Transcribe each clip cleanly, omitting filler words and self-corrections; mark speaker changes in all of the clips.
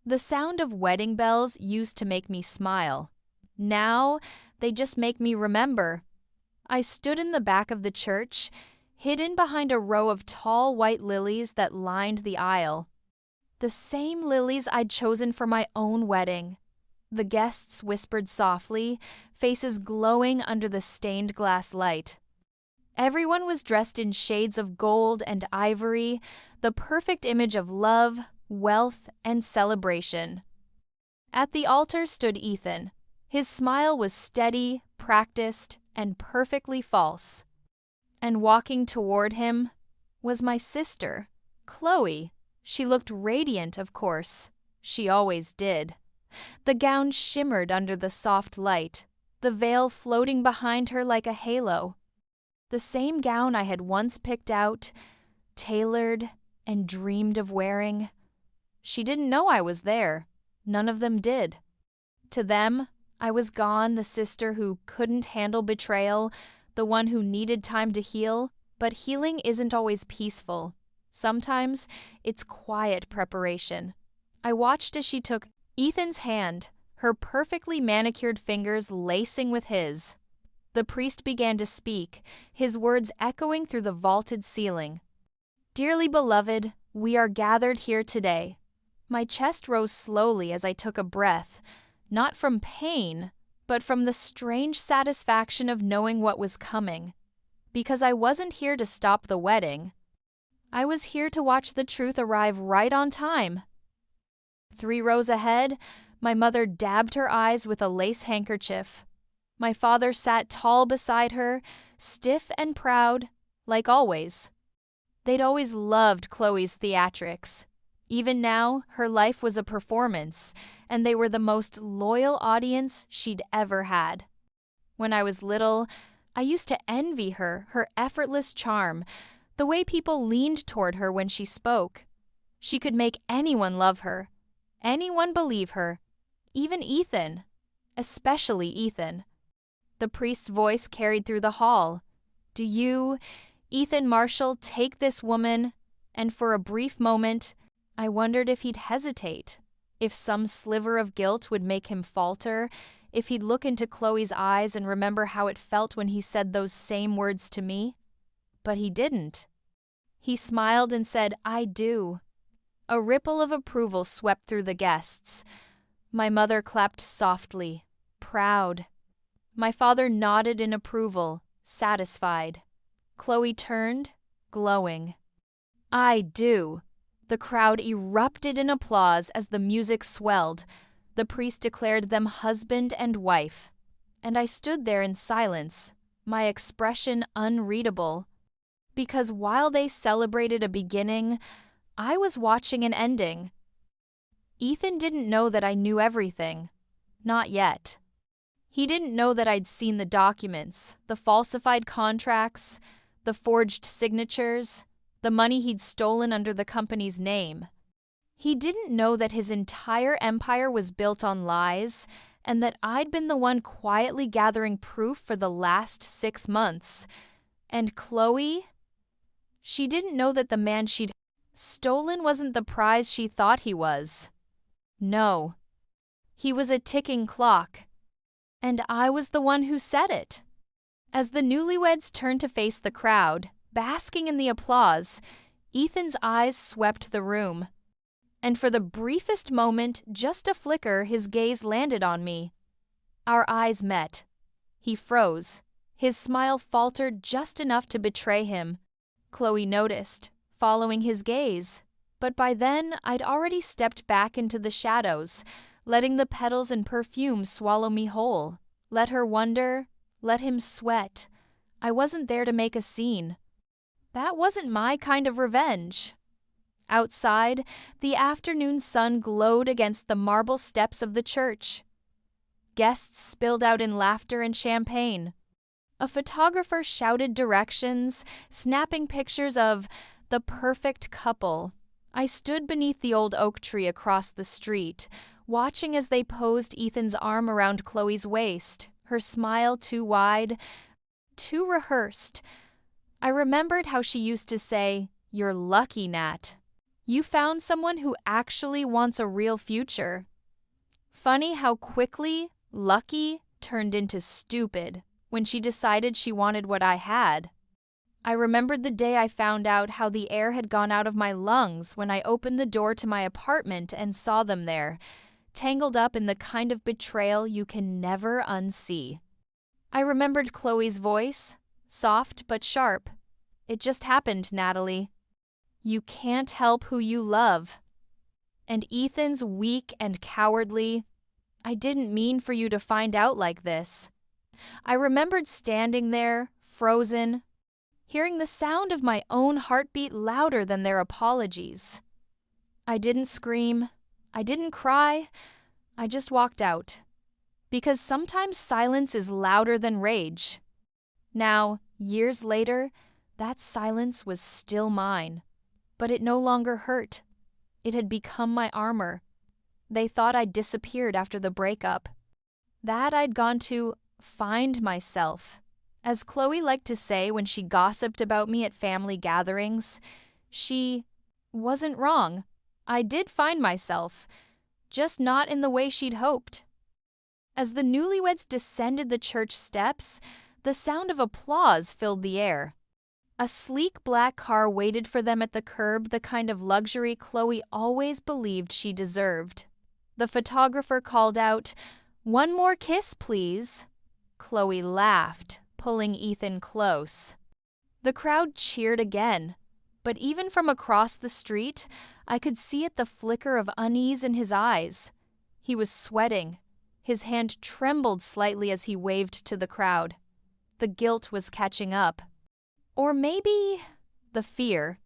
Speaker 1: The sound of wedding bells used to make me smile. Now, they just make me remember. I stood in the back of the church, hidden behind a row of tall white lilies that lined the aisle. The same lilies I'd chosen for my own wedding. The guests whispered softly, faces glowing under the stained glass light. Everyone was dressed in shades of gold and ivory, the perfect image of love, wealth, and celebration. At the altar stood Ethan. His smile was steady, practiced, and perfectly false. And walking toward him was my sister, Chloe. She looked radiant, of course. She always did. The gown shimmered under the soft light, the veil floating behind her like a halo. The same gown I had once picked out, tailored, and dreamed of wearing. She didn't know I was there. None of them did. To them, I was gone, the sister who couldn't handle betrayal, the one who needed time to heal. But healing isn't always peaceful. Sometimes it's quiet preparation. I watched as she took Ethan's hand, her perfectly manicured fingers lacing with his. The priest began to speak, his words echoing through the vaulted ceiling. "Dearly beloved, we are gathered here today." My chest rose slowly as I took a breath, not from pain, but from the strange satisfaction of knowing what was coming. Because I wasn't here to stop the wedding. I was here to watch the truth arrive right on time. 3 rows ahead, my mother dabbed her eyes with a lace handkerchief. My father sat tall beside her, stiff and proud, like always. They'd always loved Chloe's theatrics. Even now, her life was a performance, and they were the most loyal audience she'd ever had. When I was little, I used to envy her effortless charm, the way people leaned toward her when she spoke. She could make anyone love her, anyone believe her, even Ethan, especially Ethan. The priest's voice carried through the hall. "Do you, Ethan Marshall, take this woman?" And for a brief moment, I wondered if he'd hesitate, if some sliver of guilt would make him falter, if he'd look into Chloe's eyes and remember how it felt when he said those same words to me. But he didn't. He smiled and said, "I do." A ripple of approval swept through the guests. My mother clapped softly, proud. My father nodded in approval, satisfied. Chloe turned, glowing. "I do." The crowd erupted in applause as the music swelled. The priest declared them husband and wife. And I stood there in silence, my expression unreadable. Because while they celebrated a beginning, I was watching an ending. Ethan didn't know that I knew everything. Not yet. He didn't know that I'd seen the documents, the falsified contracts, the forged signatures, the money he'd stolen under the company's name. He didn't know that his entire empire was built on lies, and that I'd been the one quietly gathering proof for the last 6 months. And Chloe? She didn't know that the man she'd stolen wasn't the prize she thought he was. No. He was a ticking clock. And I was the one who set it. As the newlyweds turned to face the crowd, basking in the applause, Ethan's eyes swept the room. And for the briefest moment, just a flicker, his gaze landed on me. Our eyes met. He froze. His smile faltered just enough to betray him. Chloe noticed, following his gaze. But by then, I'd already stepped back into the shadows, letting the petals and perfume swallow me whole. Let her wonder, let him sweat. I wasn't there to make a scene. That wasn't my kind of revenge. Outside, the afternoon sun glowed against the marble steps of the church. Guests spilled out in laughter and champagne. A photographer shouted directions, snapping pictures of the perfect couple. I stood beneath the old oak tree across the street, watching as they posed Ethan's arm around Chloe's waist, her smile too wide, too rehearsed. I remembered how she used to say, "You're lucky, Nat." You found someone who actually wants a real future. Funny how quickly lucky turned into stupid when she decided she wanted what I had. I remembered the day I found out how the air had gone out of my lungs when I opened the door to my apartment and saw them there, tangled up in the kind of betrayal you can never unsee. I remembered Chloe's voice, soft but sharp. It just happened, Natalie. You can't help who you love. And Ethan's weak and cowardly, I didn't mean for you to find out like this. I remembered standing there, frozen, hearing the sound of my own heartbeat louder than their apologies. I didn't scream. I didn't cry. I just walked out. Because sometimes silence is louder than rage. Now, years later, that silence was still mine. But it no longer hurt. It had become my armor. They thought I'd disappeared after the breakup. That I'd gone to find myself. As Chloe liked to say when she gossiped about me at family gatherings, she wasn't wrong. I did find myself, just not in the way she'd hoped. As the newlyweds descended the church steps, the sound of applause filled the air. A sleek black car waited for them at the curb, the kind of luxury Chloe always believed she deserved. The photographer called out, "One more kiss, please." Chloe laughed, pulling Ethan close. The crowd cheered again, but even from across the street, I could see at the flicker of unease in his eyes. He was sweating. His hand trembled slightly as he waved to the crowd. The guilt was catching up. Or maybe the fear.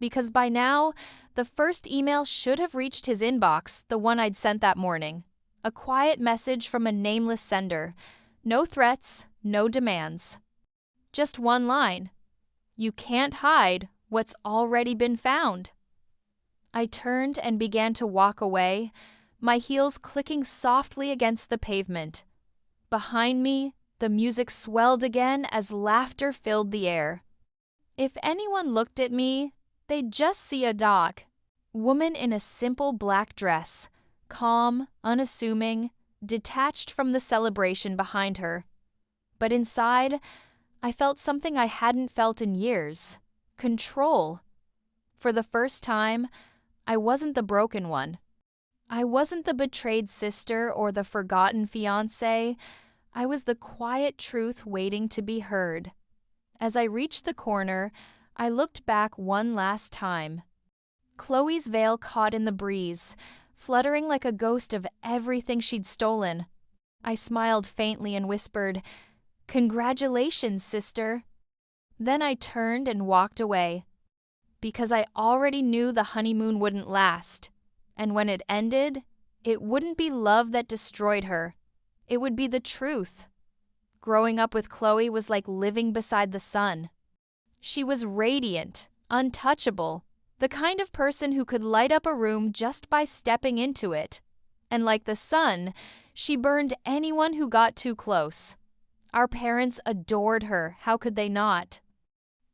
Speaker 1: Because by now, the first email should have reached his inbox, the one I'd sent that morning. A quiet message from a nameless sender. No threats, no demands. Just one line. You can't hide what's already been found. I turned and began to walk away, my heels clicking softly against the pavement. Behind me, the music swelled again as laughter filled the air. If anyone looked at me, they'd just see a woman in a simple black dress, calm, unassuming, detached from the celebration behind her. But inside, I felt something I hadn't felt in years. Control. For the first time, I wasn't the broken one. I wasn't the betrayed sister or the forgotten fiancé. I was the quiet truth waiting to be heard. As I reached the corner, I looked back one last time. Chloe's veil caught in the breeze, fluttering like a ghost of everything she'd stolen. I smiled faintly and whispered, "Congratulations, sister." Then I turned and walked away, because I already knew the honeymoon wouldn't last, and when it ended, it wouldn't be love that destroyed her. It would be the truth. Growing up with Chloe was like living beside the sun. She was radiant, untouchable, the kind of person who could light up a room just by stepping into it. And like the sun, she burned anyone who got too close. Our parents adored her, how could they not?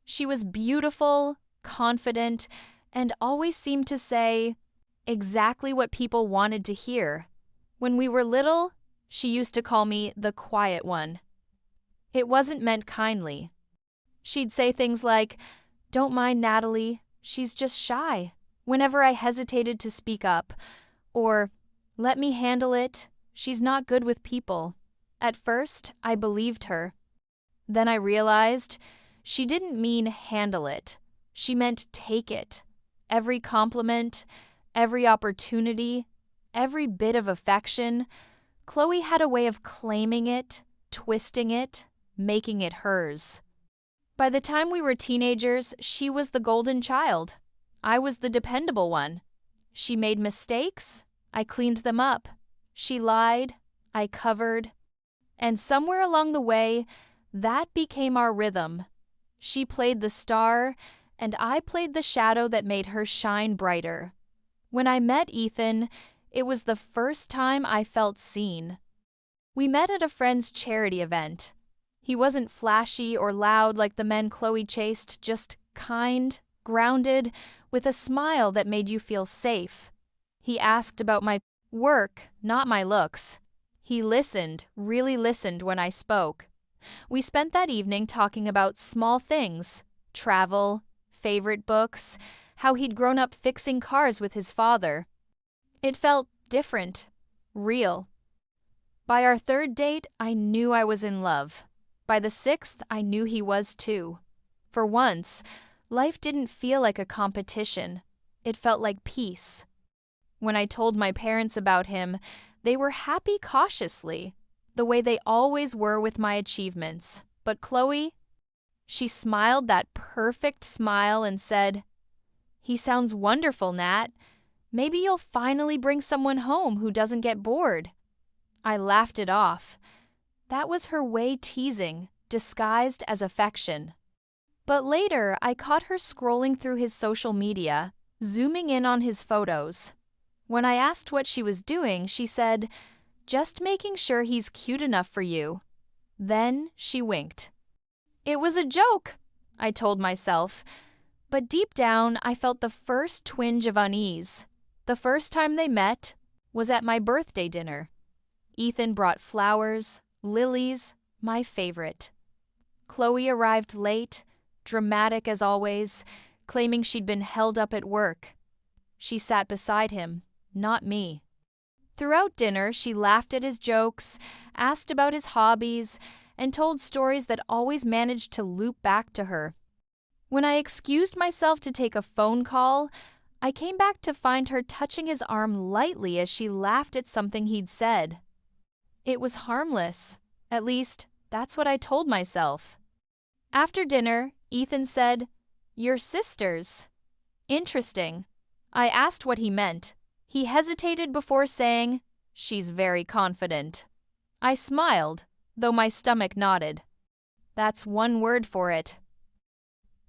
Speaker 1: She was beautiful, confident, and always seemed to say exactly what people wanted to hear. When we were little, she used to call me the quiet one. It wasn't meant kindly. She'd say things like, "Don't mind Natalie, she's just shy," whenever I hesitated to speak up, or, "Let me handle it, she's not good with people." At first, I believed her. Then I realized she didn't mean handle it. She meant take it. Every compliment, every opportunity, every bit of affection. Chloe had a way of claiming it, twisting it, making it hers. By the time we were teenagers, she was the golden child. I was the dependable one. She made mistakes, I cleaned them up. She lied, I covered. And somewhere along the way, that became our rhythm. She played the star, and I played the shadow that made her shine brighter. When I met Ethan, it was the first time I felt seen. We met at a friend's charity event. He wasn't flashy or loud like the men Chloe chased, just kind, grounded, with a smile that made you feel safe. He asked about my work, not my looks. He listened, really listened when I spoke. We spent that evening talking about small things, travel, favorite books, how he'd grown up fixing cars with his father. It felt different, real. By our third date, I knew I was in love. By the sixth, I knew he was too. For once, life didn't feel like a competition. It felt like peace. When I told my parents about him, they were happy cautiously, the way they always were with my achievements. But Chloe, she smiled that perfect smile and said, "He sounds wonderful, Nat. Maybe you'll finally bring someone home who doesn't get bored." I laughed it off. That was her way teasing, disguised as affection. But later, I caught her scrolling through his social media, zooming in on his photos. When I asked what she was doing, she said, "Just making sure he's cute enough for you." Then she winked. It was a joke, I told myself. But deep down, I felt the first twinge of unease. The first time they met was at my birthday dinner. Ethan brought flowers, lilies, my favorite. Chloe arrived late, dramatic as always, claiming she'd been held up at work. She sat beside him, not me. Throughout dinner, she laughed at his jokes, asked about his hobbies, and told stories that always managed to loop back to her. When I excused myself to take a phone call, I came back to find her touching his arm lightly as she laughed at something he'd said. It was harmless. At least, that's what I told myself. After dinner, Ethan said, "You're sisters." Interesting. I asked what he meant. He hesitated before saying, "She's very confident." I smiled, though my stomach nodded. That's one word for it.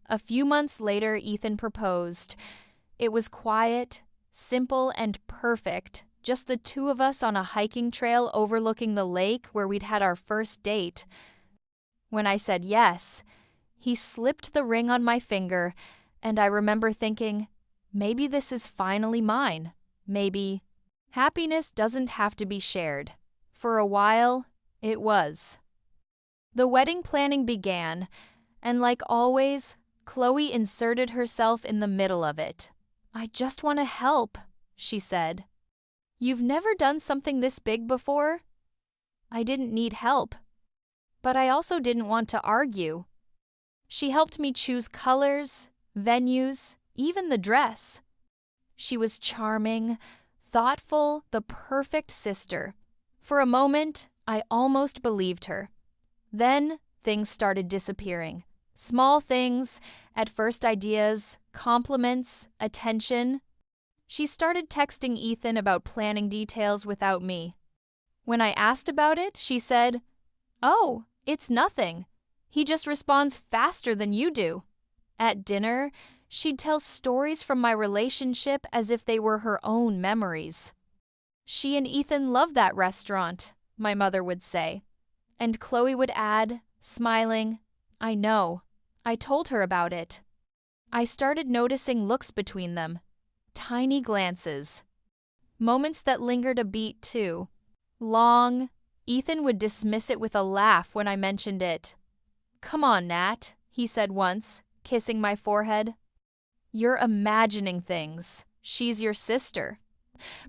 Speaker 1: A few months later, Ethan proposed. It was quiet, simple, and perfect, just the two of us on a hiking trail overlooking the lake where we'd had our first date. When I said yes, he slipped the ring on my finger, and I remember thinking, maybe this is finally mine. Maybe happiness doesn't have to be shared. For a while, it was. The wedding planning began, and like always, Chloe inserted herself in the middle of it. "I just want to help," she said. "You've never done something this big before?" I didn't need help, but I also didn't want to argue. She helped me choose colors, venues, even the dress. She was charming, thoughtful, the perfect sister. For a moment, I almost believed her. Then, things started disappearing. Small things, at first ideas, compliments, attention. She started texting Ethan about planning details without me. When I asked about it, she said, "Oh, it's nothing. He just responds faster than you do." At dinner, she'd tell stories from my relationship as if they were her own memories. "She and Ethan love that restaurant," my mother would say. And Chloe would add, smiling, "I know. I told her about it." I started noticing looks between them. Tiny glances. Moments that lingered a beat, too. Long. Ethan would dismiss it with a laugh when I mentioned it. "Come on, Nat," he said once, kissing my forehead. "You're imagining things. She's your sister."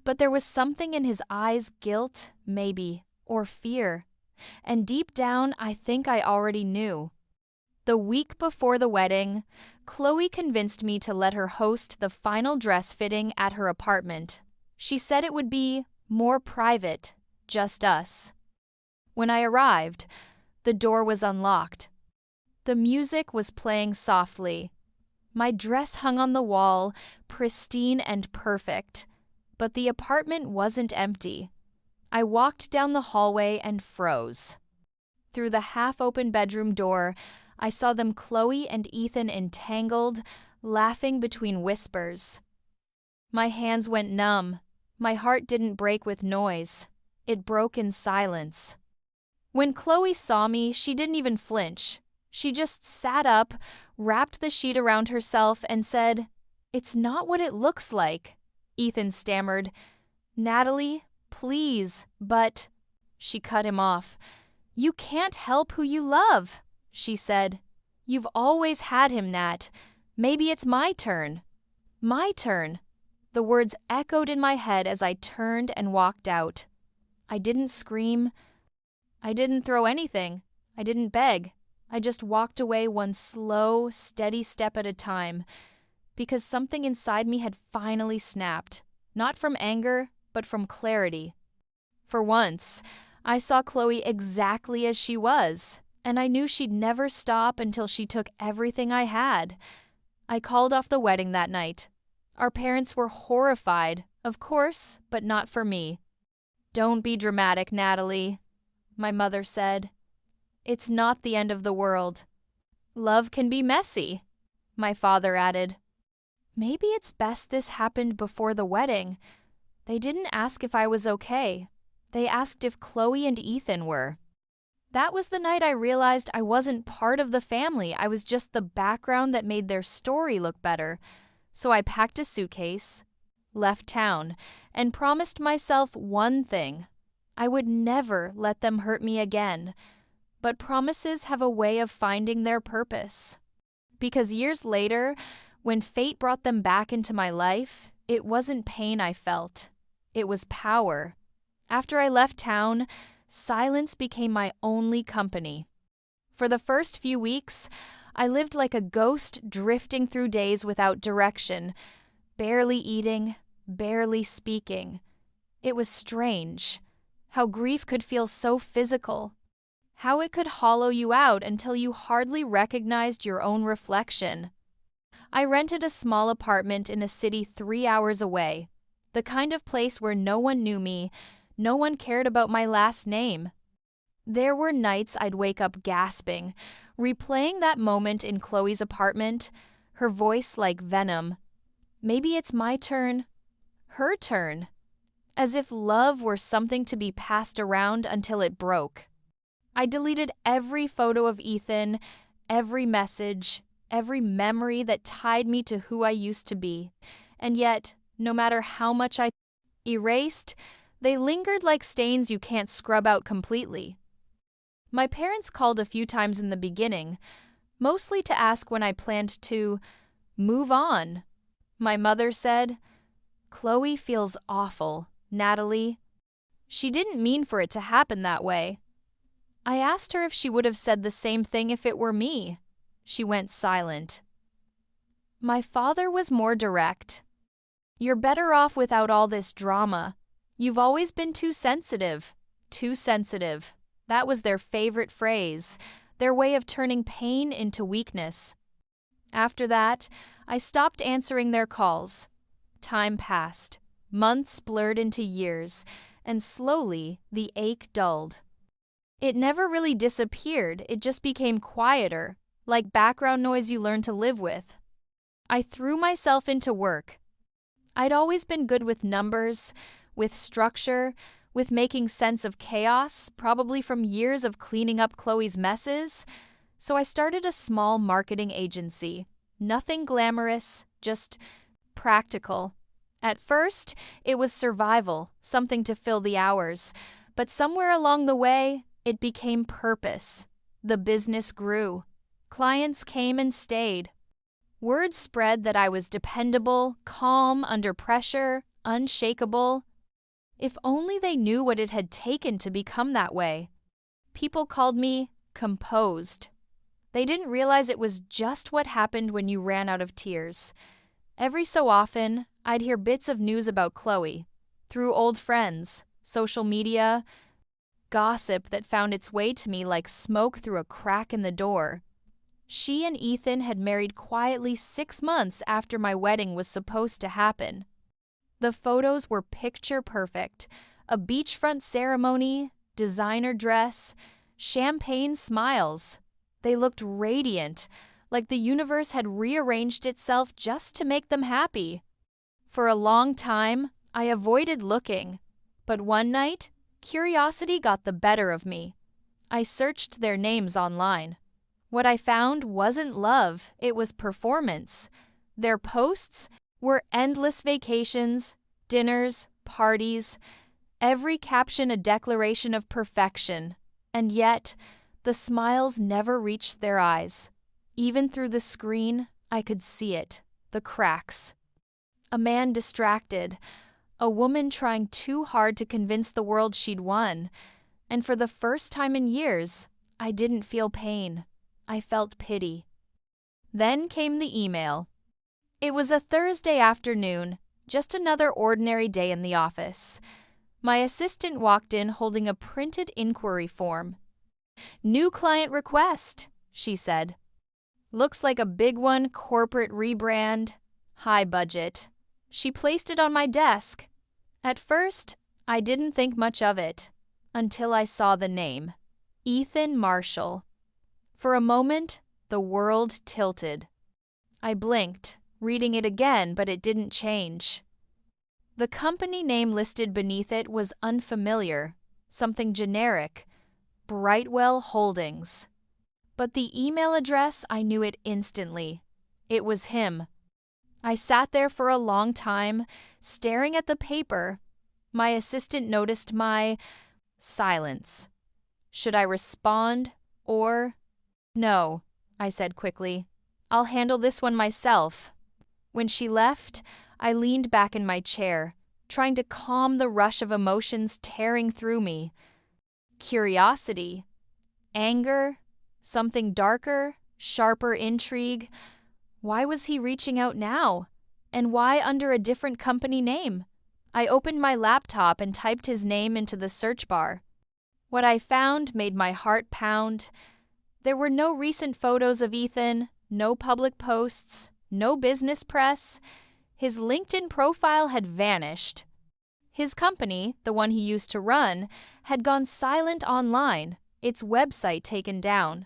Speaker 1: But there was something in his eyes, guilt, maybe, or fear. And deep down, I think I already knew. The week before the wedding, Chloe convinced me to let her host the final dress fitting at her apartment. She said it would be more private, just us. When I arrived, the door was unlocked. The music was playing softly. My dress hung on the wall, pristine and perfect. But the apartment wasn't empty. I walked down the hallway and froze. Through the half-open bedroom door, I saw them, Chloe and Ethan, entangled, laughing between whispers. My hands went numb. My heart didn't break with noise. It broke in silence. When Chloe saw me, she didn't even flinch. She just sat up, wrapped the sheet around herself, and said, "It's not what it looks like." Ethan stammered, "Natalie, please, but—" She cut him off. "You can't help who you love," she said. "You've always had him, Nat. Maybe it's my turn." My turn. The words echoed in my head as I turned and walked out. I didn't scream. I didn't throw anything. I didn't beg. I just walked away one slow, steady step at a time, because something inside me had finally snapped, not from anger, but from clarity. For once, I saw Chloe exactly as she was, and I knew she'd never stop until she took everything I had. I called off the wedding that night. Our parents were horrified, of course, but not for me. "Don't be dramatic, Natalie," my mother said. "It's not the end of the world." "Love can be messy," my father added. Maybe it's best this happened before the wedding. They didn't ask if I was okay. They asked if Chloe and Ethan were. That was the night I realized I wasn't part of the family. I was just the background that made their story look better. So I packed a suitcase, left town, and promised myself one thing. I would never let them hurt me again. But promises have a way of finding their purpose. Because years later, when fate brought them back into my life, it wasn't pain I felt. It was power. After I left town, silence became my only company. For the first few weeks, I lived like a ghost drifting through days without direction, barely eating, barely speaking. It was strange. How grief could feel so physical. How it could hollow you out until you hardly recognized your own reflection. I rented a small apartment in a city 3 hours away, the kind of place where no one knew me, no one cared about my last name. There were nights I'd wake up gasping, replaying that moment in Chloe's apartment, her voice like venom. Maybe it's my turn, her turn. As if love were something to be passed around until it broke. I deleted every photo of Ethan, every message, every memory that tied me to who I used to be. And yet, no matter how much I erased, they lingered like stains you can't scrub out completely. My parents called a few times in the beginning, mostly to ask when I planned to move on. My mother said, "Chloe feels awful, Natalie." She didn't mean for it to happen that way. I asked her if she would have said the same thing if it were me. She went silent. My father was more direct. "You're better off without all this drama. You've always been too sensitive. Too sensitive." That was their favorite phrase, their way of turning pain into weakness. After that, I stopped answering their calls. Time passed. Months blurred into years, and slowly the ache dulled. It never really disappeared, it just became quieter, like background noise you learn to live with. I threw myself into work. I'd always been good with numbers, with structure, with making sense of chaos, probably from years of cleaning up Chloe's messes, so I started a small marketing agency. Nothing glamorous, just practical. At first, it was survival, something to fill the hours, but somewhere along the way, it became purpose. The business grew. Clients came and stayed. Word spread that I was dependable, calm under pressure, unshakable. If only they knew what it had taken to become that way. People called me composed. They didn't realize it was just what happened when you ran out of tears. Every so often, I'd hear bits of news about Chloe, through old friends, social media, gossip that found its way to me like smoke through a crack in the door. She and Ethan had married quietly 6 months after my wedding was supposed to happen. The photos were picture perfect. A beachfront ceremony, designer dress, champagne smiles. They looked radiant, like the universe had rearranged itself just to make them happy. For a long time, I avoided looking. But one night, curiosity got the better of me. I searched their names online. What I found wasn't love, it was performance. Their posts were endless vacations, dinners, parties, every caption a declaration of perfection. And yet, the smiles never reached their eyes. Even through the screen, I could see it, the cracks. A man distracted, a woman trying too hard to convince the world she'd won. And for the first time in years, I didn't feel pain. I felt pity. Then came the email. It was a Thursday afternoon, just another ordinary day in the office. My assistant walked in holding a printed inquiry form. "New client request," she said. "Looks like a big one, corporate rebrand, high budget." She placed it on my desk. At first, I didn't think much of it, until I saw the name, Ethan Marshall. For a moment, the world tilted. I blinked, reading it again, but it didn't change. The company name listed beneath it was unfamiliar, something generic, Brightwell Holdings. But the email address, I knew it instantly. It was him. I sat there for a long time, staring at the paper. My assistant noticed my silence. Should I respond or... "No," I said quickly. "I'll handle this one myself." When she left, I leaned back in my chair, trying to calm the rush of emotions tearing through me. Curiosity, anger, something darker, sharper intrigue. Why was he reaching out now? And why under a different company name? I opened my laptop and typed his name into the search bar. What I found made my heart pound. There were no recent photos of Ethan, no public posts, no business press. His LinkedIn profile had vanished. His company, the one he used to run, had gone silent online, its website taken down.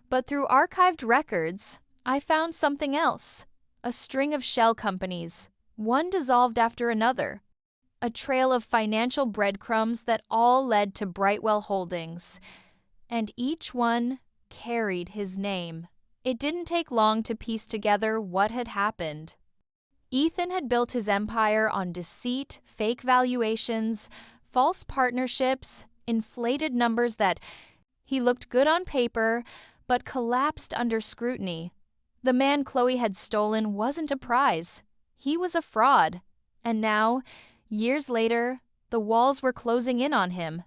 Speaker 1: But through archived records, I found something else. A string of shell companies, one dissolved after another. A trail of financial breadcrumbs that all led to Brightwell Holdings. And each one carried his name. It didn't take long to piece together what had happened. Ethan had built his empire on deceit, fake valuations, false partnerships, inflated numbers that he looked good on paper, but collapsed under scrutiny. The man Chloe had stolen wasn't a prize. He was a fraud. And now, years later, the walls were closing in on him.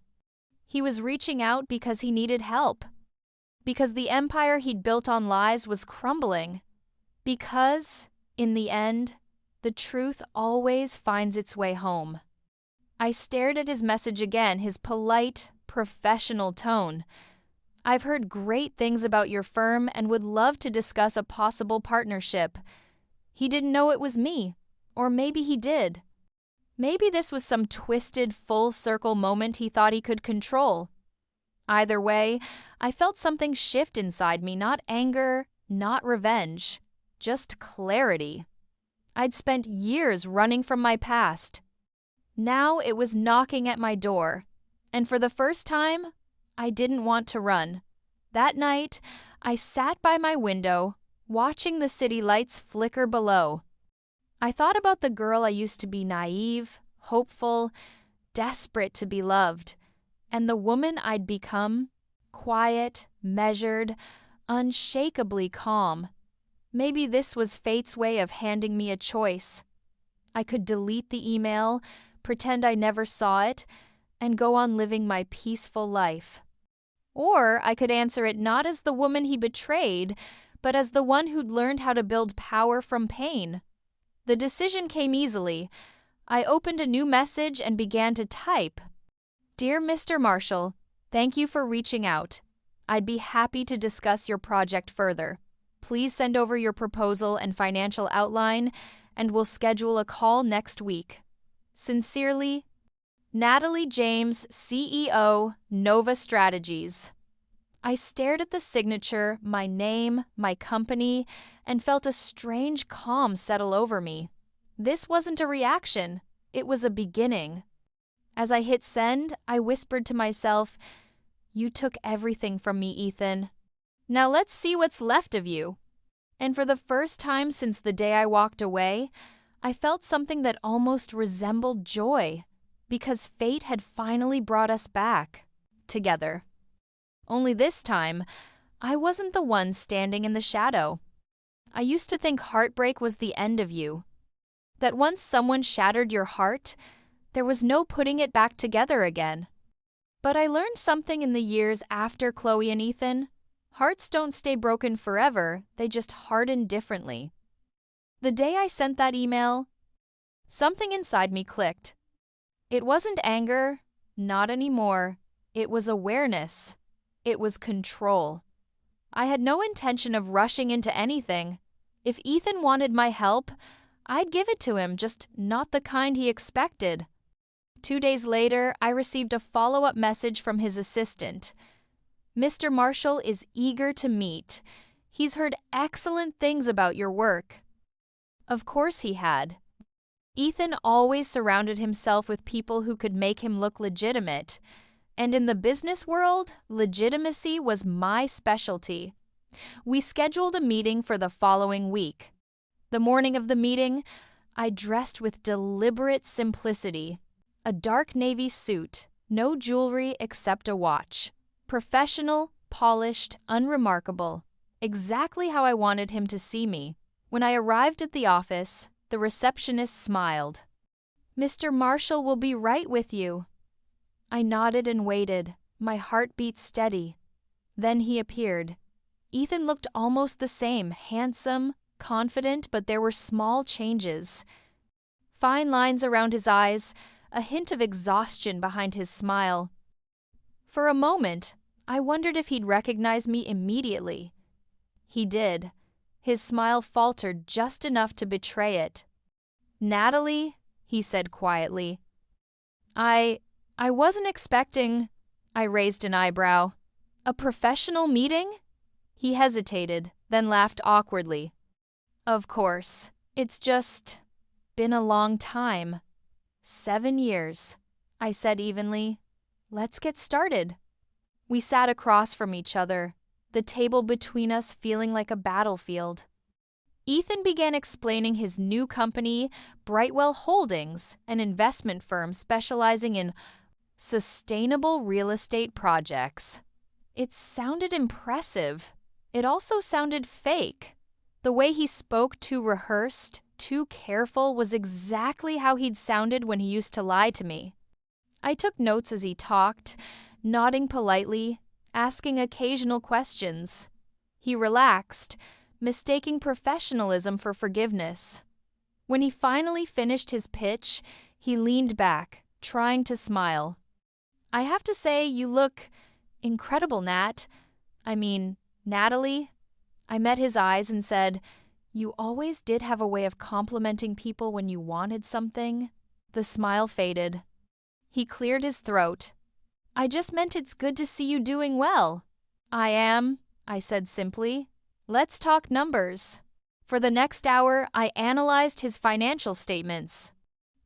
Speaker 1: He was reaching out because he needed help. Because the empire he'd built on lies was crumbling. Because, in the end, the truth always finds its way home. I stared at his message again, his polite, professional tone. "I've heard great things about your firm and would love to discuss a possible partnership." He didn't know it was me. Or maybe he did. Maybe this was some twisted, full-circle moment he thought he could control. Either way, I felt something shift inside me, not anger, not revenge, just clarity. I'd spent years running from my past. Now it was knocking at my door, and for the first time, I didn't want to run. That night, I sat by my window, watching the city lights flicker below. I thought about the girl I used to be, naive, hopeful, desperate to be loved, and the woman I'd become, quiet, measured, unshakably calm. Maybe this was fate's way of handing me a choice. I could delete the email, pretend I never saw it, and go on living my peaceful life. Or I could answer it not as the woman he betrayed, but as the one who'd learned how to build power from pain. The decision came easily. I opened a new message and began to type. "Dear Mr. Marshall, thank you for reaching out. I'd be happy to discuss your project further. Please send over your proposal and financial outline, and we'll schedule a call next week. Sincerely, Natalie James, CEO, Nova Strategies." I stared at the signature, my name, my company, and felt a strange calm settle over me. This wasn't a reaction. It was a beginning. As I hit send, I whispered to myself, "You took everything from me, Ethan. Now let's see what's left of you." And for the first time since the day I walked away, I felt something that almost resembled joy, because fate had finally brought us back together. Only this time, I wasn't the one standing in the shadow. I used to think heartbreak was the end of you, that once someone shattered your heart, there was no putting it back together again. But I learned something in the years after Chloe and Ethan. Hearts don't stay broken forever, they just harden differently. The day I sent that email, something inside me clicked. It wasn't anger, not anymore. It was awareness. It was control. I had no intention of rushing into anything. If Ethan wanted my help, I'd give it to him, just not the kind he expected. 2 days later, I received a follow-up message from his assistant. "Mr. Marshall is eager to meet. He's heard excellent things about your work." Of course he had. Ethan always surrounded himself with people who could make him look legitimate. And in the business world, legitimacy was my specialty. We scheduled a meeting for the following week. The morning of the meeting, I dressed with deliberate simplicity. A dark navy suit, no jewelry except a watch. Professional, polished, unremarkable. Exactly how I wanted him to see me. When I arrived at the office, the receptionist smiled. "Mr. Marshall will be right with you." I nodded and waited, my heart beat steady. Then he appeared. Ethan looked almost the same, handsome, confident, but there were small changes. Fine lines around his eyes, a hint of exhaustion behind his smile. For a moment, I wondered if he'd recognize me immediately. He did. His smile faltered just enough to betray it. "Natalie," he said quietly. I wasn't expecting," I raised an eyebrow. "A professional meeting?" He hesitated, then laughed awkwardly. "Of course. It's just been a long time. 7 years," I said evenly. "Let's get started." We sat across from each other, the table between us feeling like a battlefield. Ethan began explaining his new company, Brightwell Holdings, an investment firm specializing in sustainable real estate projects. It sounded impressive. It also sounded fake. The way he spoke, too rehearsed, too careful, was exactly how he'd sounded when he used to lie to me. I took notes as he talked, nodding politely, asking occasional questions. He relaxed, mistaking professionalism for forgiveness. When he finally finished his pitch, he leaned back, trying to smile. "I have to say, you look incredible, Natalie." I met his eyes and said, "You always did have a way of complimenting people when you wanted something." The smile faded. He cleared his throat. "I just meant it's good to see you doing well." "I am," I said simply. "Let's talk numbers." For the next hour, I analyzed his financial statements.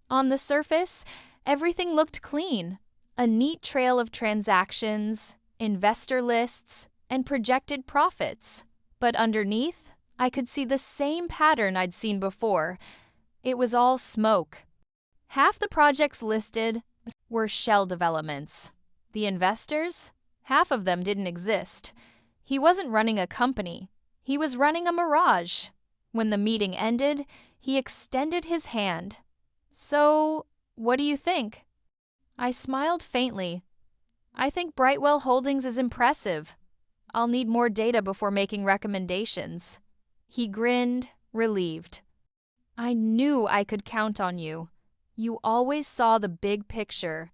Speaker 1: On the surface, everything looked clean. A neat trail of transactions, investor lists, and projected profits. But underneath, I could see the same pattern I'd seen before. It was all smoke. Half the projects listed were shell developments. The investors? Half of them didn't exist. He wasn't running a company. He was running a mirage. When the meeting ended, he extended his hand. "So, what do you think?" I smiled faintly. "I think Brightwell Holdings is impressive. I'll need more data before making recommendations." He grinned, relieved. "I knew I could count on you. You always saw the big picture."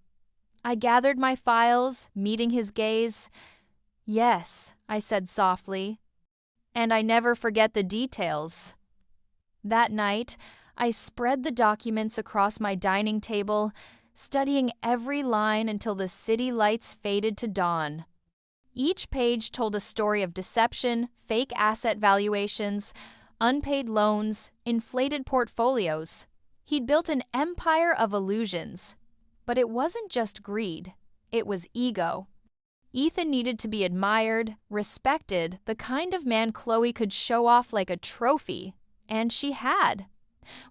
Speaker 1: I gathered my files, meeting his gaze. "Yes," I said softly. "And I never forget the details." That night, I spread the documents across my dining table, studying every line until the city lights faded to dawn. Each page told a story of deception, fake asset valuations, unpaid loans, inflated portfolios. He'd built an empire of illusions. But it wasn't just greed. It was ego. Ethan needed to be admired, respected, the kind of man Chloe could show off like a trophy. And she had.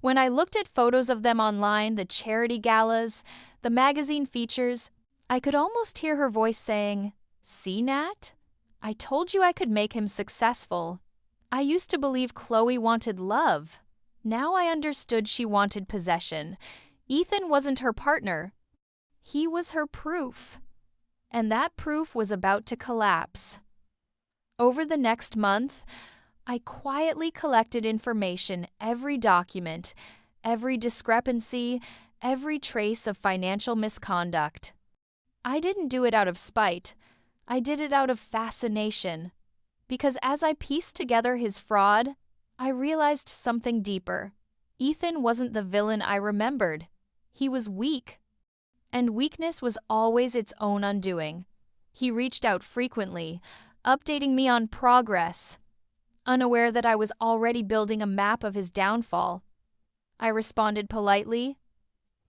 Speaker 1: When I looked at photos of them online, the charity galas, the magazine features, I could almost hear her voice saying, "See, Nat? I told you I could make him successful." I used to believe Chloe wanted love. Now I understood she wanted possession. Ethan wasn't her partner. He was her proof. And that proof was about to collapse. Over the next month, I quietly collected information, every document, every discrepancy, every trace of financial misconduct. I didn't do it out of spite. I did it out of fascination. Because as I pieced together his fraud, I realized something deeper. Ethan wasn't the villain I remembered. He was weak. And weakness was always its own undoing. He reached out frequently, updating me on progress, unaware that I was already building a map of his downfall. I responded politely,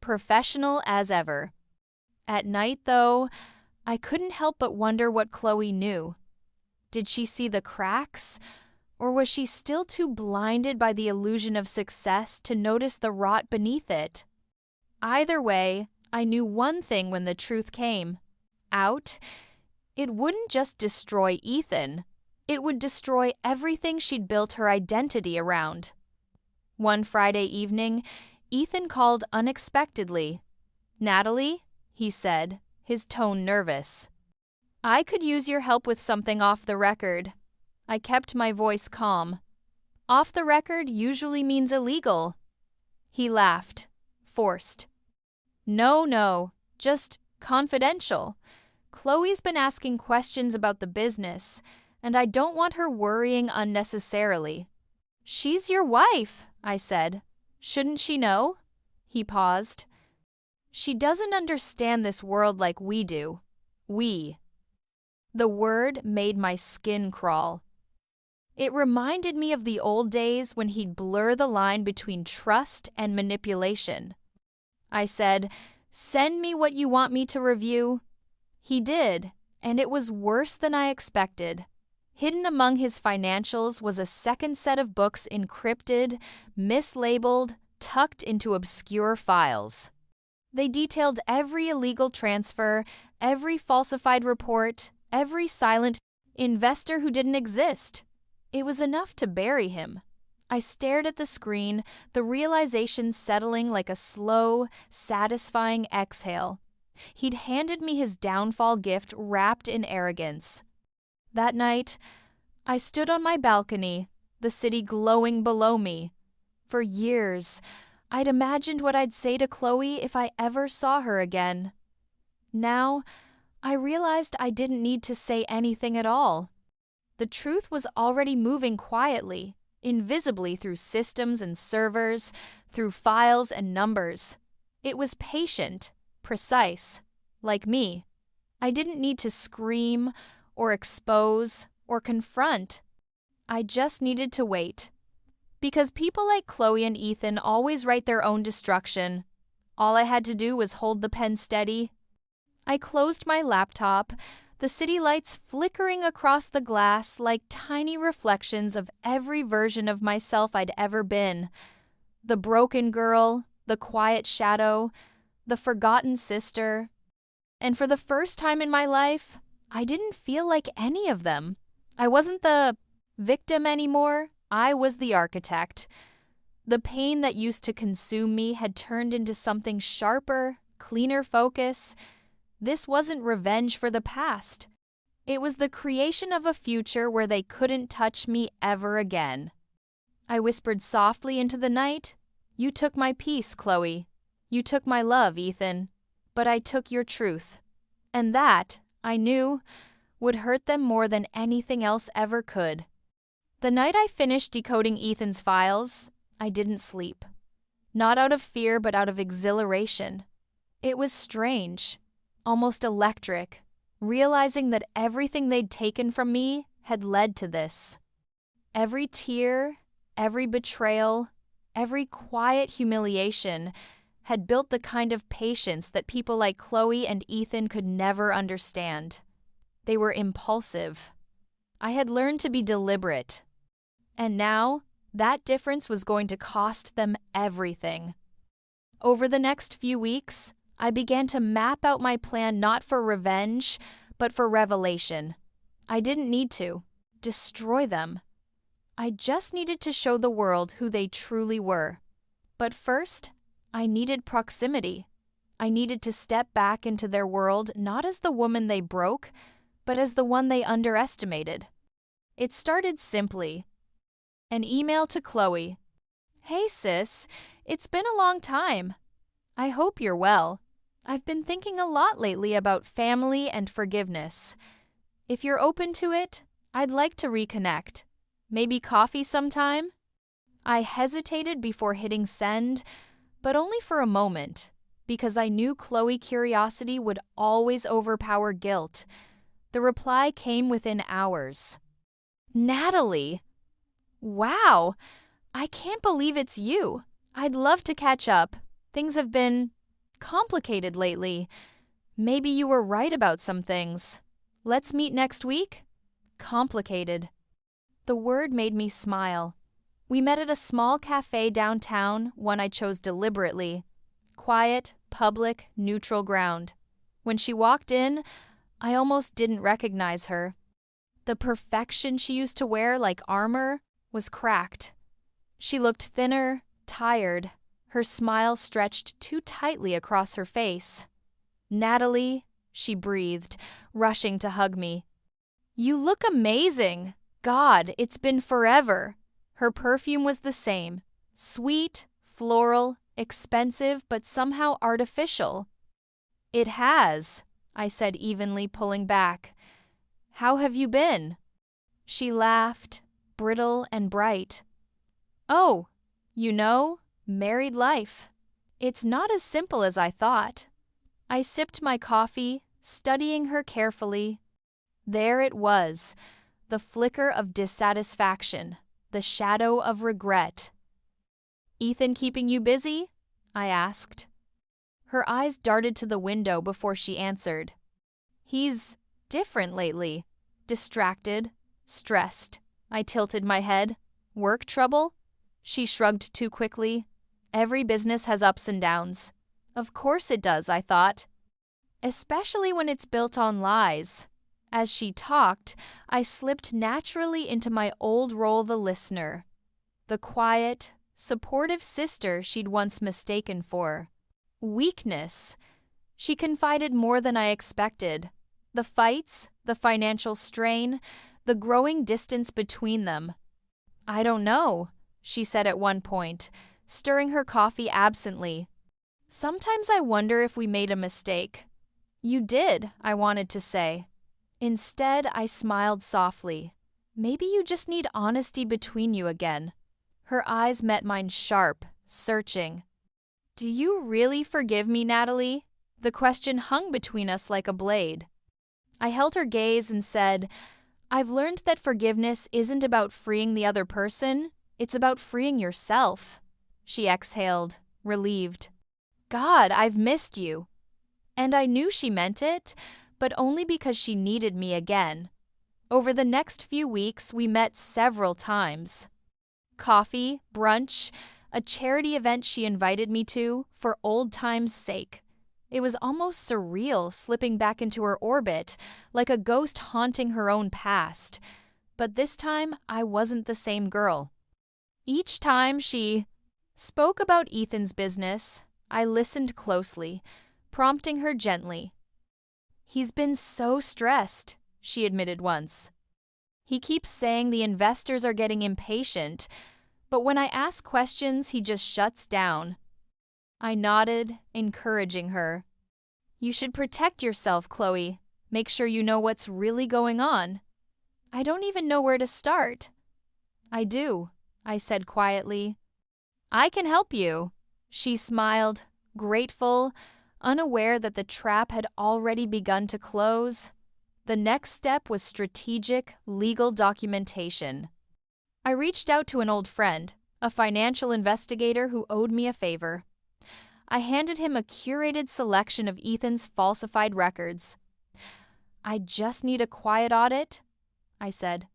Speaker 1: professional as ever. At night, though, I couldn't help but wonder what Chloe knew. Did she see the cracks, or was she still too blinded by the illusion of success to notice the rot beneath it? Either way, I knew one thing when the truth came out. It wouldn't just destroy Ethan. It would destroy everything she'd built her identity around. One Friday evening, Ethan called unexpectedly. "Natalie," he said, his tone nervous. "I could use your help with something off the record." I kept my voice calm. "Off the record usually means illegal." He laughed, forced. No, just confidential. Chloe's been asking questions about the business, and I don't want her worrying unnecessarily." "She's your wife," I said. "Shouldn't she know?" He paused. "She doesn't understand this world like we do. We." The word made my skin crawl. It reminded me of the old days when he'd blur the line between trust and manipulation. I said, "Send me what you want me to review." He did, and it was worse than I expected. Hidden among his financials was a second set of books encrypted, mislabeled, tucked into obscure files. They detailed every illegal transfer, every falsified report, every silent investor who didn't exist. It was enough to bury him. I stared at the screen, the realization settling like a slow, satisfying exhale. He'd handed me his downfall gift wrapped in arrogance. That night, I stood on my balcony, the city glowing below me. For years, I'd imagined what I'd say to Chloe if I ever saw her again. Now, I realized I didn't need to say anything at all. The truth was already moving quietly, invisibly through systems and servers, through files and numbers. It was patient, precise, like me. I didn't need to scream or expose or confront. I just needed to wait. Because people like Chloe and Ethan always write their own destruction. All I had to do was hold the pen steady. I closed my laptop, the city lights flickering across the glass like tiny reflections of every version of myself I'd ever been. The broken girl, the quiet shadow, the forgotten sister. And for the first time in my life, I didn't feel like any of them. I wasn't the victim anymore. I was the architect. The pain that used to consume me had turned into something sharper, cleaner focus. This wasn't revenge for the past. It was the creation of a future where they couldn't touch me ever again. I whispered softly into the night, "You took my peace, Chloe. You took my love, Ethan. But I took your truth." And that, I knew, would hurt them more than anything else ever could. The night I finished decoding Ethan's files, I didn't sleep. Not out of fear, but out of exhilaration. It was strange. Almost electric, realizing that everything they'd taken from me had led to this. Every tear, every betrayal, every quiet humiliation had built the kind of patience that people like Chloe and Ethan could never understand. They were impulsive. I had learned to be deliberate. And now, that difference was going to cost them everything. Over the next few weeks, I began to map out my plan not for revenge, but for revelation. I didn't need to destroy them. I just needed to show the world who they truly were. But first, I needed proximity. I needed to step back into their world not as the woman they broke, but as the one they underestimated. It started simply. An email to Chloe. "Hey sis, it's been a long time. I hope you're well. I've been thinking a lot lately about family and forgiveness. If you're open to it, I'd like to reconnect. Maybe coffee sometime?" I hesitated before hitting send, but only for a moment, because I knew Chloe curiosity would always overpower guilt. The reply came within hours. "Natalie! Wow! I can't believe it's you. I'd love to catch up. Things have been complicated lately. Maybe you were right about some things. Let's meet next week?" Complicated. The word made me smile. We met at a small cafe downtown, one I chose deliberately. Quiet, public, neutral ground. When she walked in, I almost didn't recognize her. The perfection she used to wear like armor was cracked. She looked thinner, tired. Her smile stretched too tightly across her face. "Natalie," she breathed, rushing to hug me. "You look amazing! God, it's been forever!" Her perfume was the same. Sweet, floral, expensive, but somehow artificial. "It has," I said evenly, pulling back. "How have you been?" She laughed, brittle and bright. "Oh, married life. It's not as simple as I thought." I sipped my coffee, studying her carefully. There it was, the flicker of dissatisfaction, the shadow of regret. "Ethan keeping you busy?" I asked. Her eyes darted to the window before she answered. "He's different lately. Distracted, stressed." I tilted my head. "Work trouble?" She shrugged too quickly. "Every business has ups and downs." Of course it does, I thought. Especially when it's built on lies. As she talked, I slipped naturally into my old role, the listener. The quiet, supportive sister she'd once mistaken for. Weakness. She confided more than I expected. The fights, the financial strain, the growing distance between them. "I don't know," she said at one point, stirring her coffee absently. "Sometimes I wonder if we made a mistake." "You did," I wanted to say. Instead, I smiled softly. "Maybe you just need honesty between you again." Her eyes met mine sharp, searching. "Do you really forgive me, Natalie?" The question hung between us like a blade. I held her gaze and said, "I've learned that forgiveness isn't about freeing the other person, it's about freeing yourself." She exhaled, relieved. "God, I've missed you." And I knew she meant it, but only because she needed me again. Over the next few weeks, we met several times. Coffee, brunch, a charity event she invited me to for old times' sake. It was almost surreal slipping back into her orbit, like a ghost haunting her own past. But this time, I wasn't the same girl. Each time she spoke about Ethan's business, I listened closely, prompting her gently. "He's been so stressed," she admitted once. "He keeps saying the investors are getting impatient, but when I ask questions, he just shuts down." I nodded, encouraging her. "You should protect yourself, Chloe. Make sure you know what's really going on." "I don't even know where to start." "I do," I said quietly. "I can help you." She smiled, grateful, unaware that the trap had already begun to close. The next step was strategic, legal documentation. I reached out to an old friend, a financial investigator who owed me a favor. I handed him a curated selection of Ethan's falsified records. I just need a quiet audit, I said.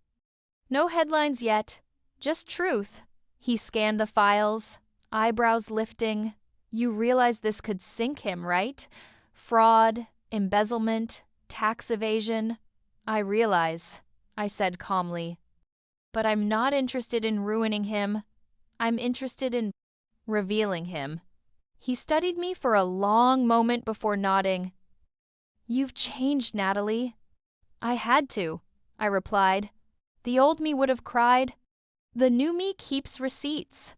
Speaker 1: No headlines yet, just truth. He scanned the files, eyebrows lifting. You realize this could sink him, right? Fraud, embezzlement, tax evasion. I realize, I said calmly. But I'm not interested in ruining him. I'm interested in revealing him. He studied me for a long moment before nodding. You've changed, Natalie. I had to, I replied. The old me would have cried. The new me keeps receipts.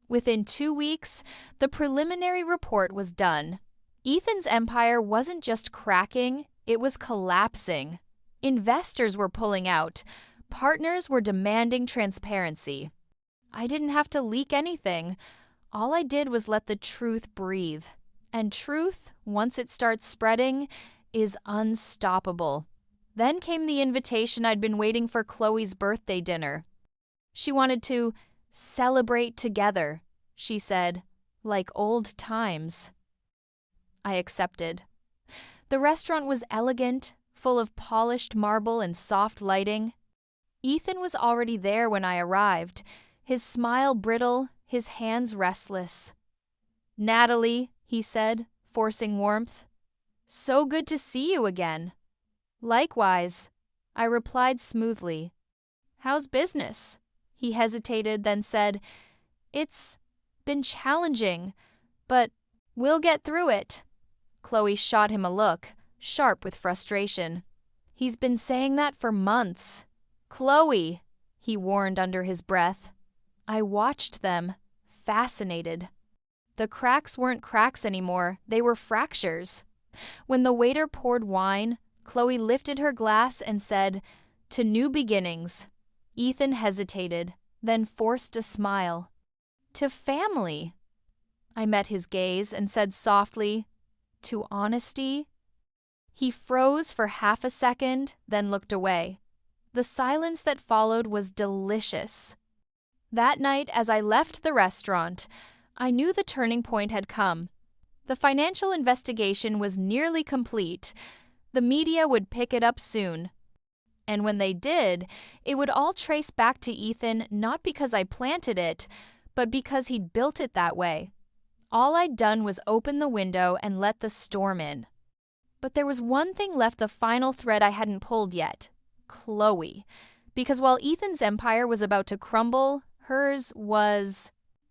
Speaker 1: Within 2 weeks, the preliminary report was done. Ethan's empire wasn't just cracking, it was collapsing. Investors were pulling out. Partners were demanding transparency. I didn't have to leak anything. All I did was let the truth breathe. And truth, once it starts spreading, is unstoppable. Then came the invitation I'd been waiting for Chloe's birthday dinner. She wanted to celebrate together, she said, like old times. I accepted. The restaurant was elegant, full of polished marble and soft lighting. Ethan was already there when I arrived, his smile brittle, his hands restless. Natalie, he said, forcing warmth. So good to see you again. Likewise, I replied smoothly. How's business? He hesitated, then said, It's been challenging, but we'll get through it. Chloe shot him a look, sharp with frustration. He's been saying that for months. Chloe, he warned under his breath. I watched them, fascinated. The cracks weren't cracks anymore, they were fractures. When the waiter poured wine, Chloe lifted her glass and said, To new beginnings. Ethan hesitated, then forced a smile. To family. I met his gaze and said softly, To honesty. He froze for half a second, then looked away. The silence that followed was delicious. That night, as I left the restaurant, I knew the turning point had come. The financial investigation was nearly complete. The media would pick it up soon. And when they did, it would all trace back to Ethan not because I planted it, but because he'd built it that way. All I'd done was open the window and let the storm in. But there was one thing left, the final thread I hadn't pulled yet. Chloe. Because while Ethan's empire was about to crumble, hers was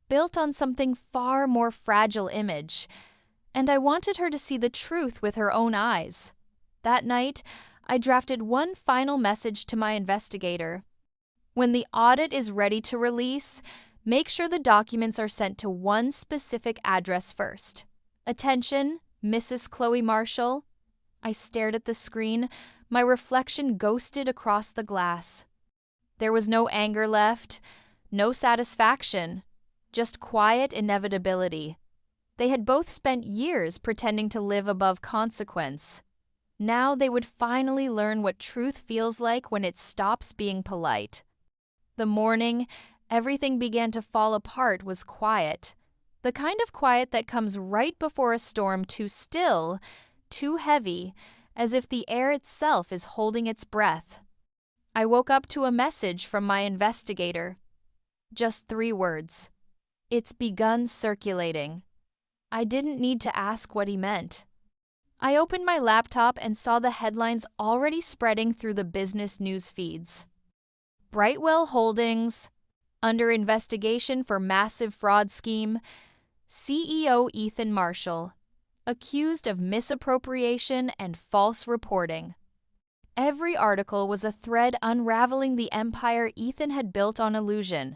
Speaker 1: built on something far more fragile image. And I wanted her to see the truth with her own eyes. That night, I drafted one final message to my investigator. When the audit is ready to release, make sure the documents are sent to one specific address first. Attention, Mrs. Chloe Marshall. I stared at the screen, my reflection ghosted across the glass. There was no anger left, no satisfaction, just quiet inevitability. They had both spent years pretending to live above consequence. Now they would finally learn what truth feels like when it stops being polite. The morning, everything began to fall apart, was quiet. The kind of quiet that comes right before a storm, too still, too heavy, as if the air itself is holding its breath. I woke up to a message from my investigator. Just 3 words. It's begun circulating. I didn't need to ask what he meant. I opened my laptop and saw the headlines already spreading through the business news feeds. Brightwell Holdings, under investigation for massive fraud scheme, CEO Ethan Marshall, accused of misappropriation and false reporting. Every article was a thread unraveling the empire Ethan had built on illusion.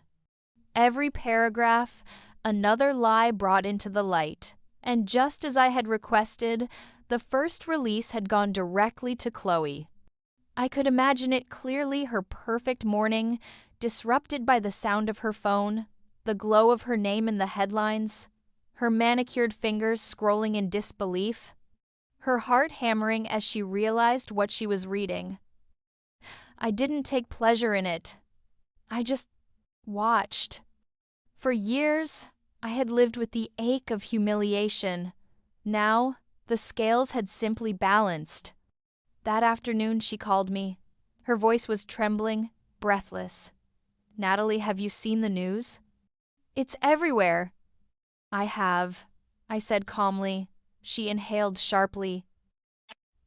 Speaker 1: Every paragraph, another lie brought into the light. And just as I had requested, the first release had gone directly to Chloe. I could imagine it clearly, her perfect morning, disrupted by the sound of her phone, the glow of her name in the headlines, her manicured fingers scrolling in disbelief, her heart hammering as she realized what she was reading. I didn't take pleasure in it. I just watched. For years, I had lived with the ache of humiliation. Now, the scales had simply balanced. That afternoon, she called me. Her voice was trembling, breathless. "Natalie, have you seen the news?" "It's everywhere." "I have," I said calmly. She inhaled sharply.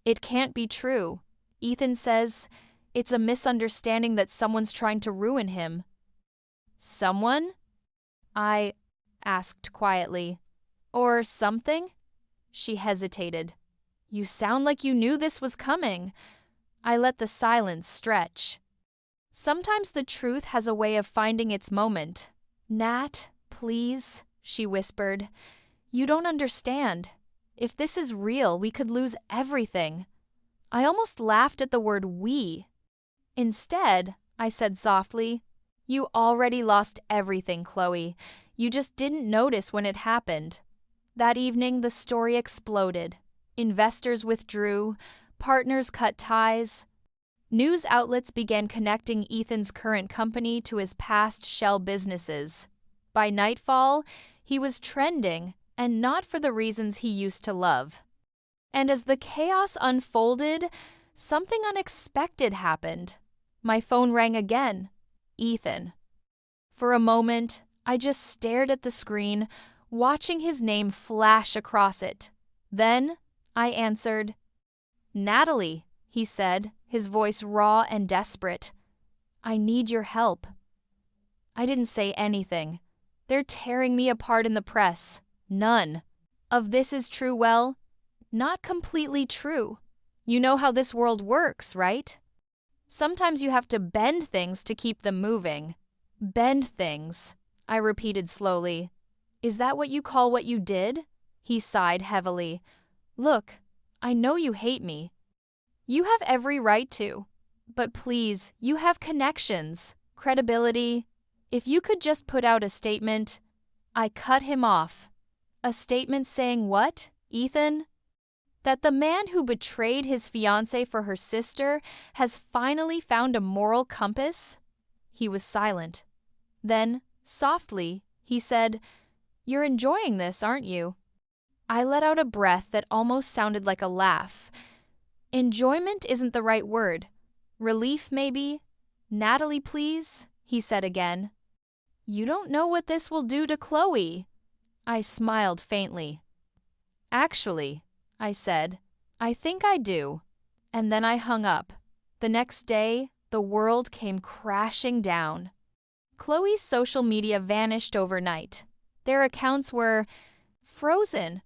Speaker 1: "It can't be true. Ethan says it's a misunderstanding that someone's trying to ruin him." "Someone?" I asked quietly. "Or something?" She hesitated. "You sound like you knew this was coming." I let the silence stretch. "Sometimes the truth has a way of finding its moment. Nat, please," she whispered. "You don't understand. If this is real, we could lose everything." I almost laughed at the word "we." "Instead," I said softly, "you already lost everything, Chloe. You just didn't notice when it happened." That evening, the story exploded. Investors withdrew, partners cut ties. News outlets began connecting Ethan's current company to his past shell businesses. By nightfall, he was trending, and not for the reasons he used to love. And as the chaos unfolded, something unexpected happened. My phone rang again. Ethan. For a moment, I just stared at the screen, watching his name flash across it. Then I answered. "Natalie," he said, his voice raw and desperate. "I need your help." I didn't say anything. They're tearing me apart in the press. None of this is true. Well, not completely true. You know how this world works, right? Sometimes you have to bend things to keep them moving. "Bend things," I repeated slowly. "Is that what you call what you did?" He sighed heavily. "Look, I know you hate me. You have every right to. But please, you have connections, credibility. If you could just put out a statement." I cut him off. "A statement saying what, Ethan?" "That the man who betrayed his fiancé for her sister has finally found a moral compass?" He was silent. Then, softly, he said, "You're enjoying this, aren't you?" I let out a breath that almost sounded like a laugh. "Enjoyment isn't the right word. Relief, maybe?" "Natalie, please," he said again. "You don't know what this will do to Chloe." I smiled faintly. "Actually," I said, "I think I do." And then I hung up. The next day, the world came crashing down. Chloe's social media vanished overnight. Their accounts were frozen.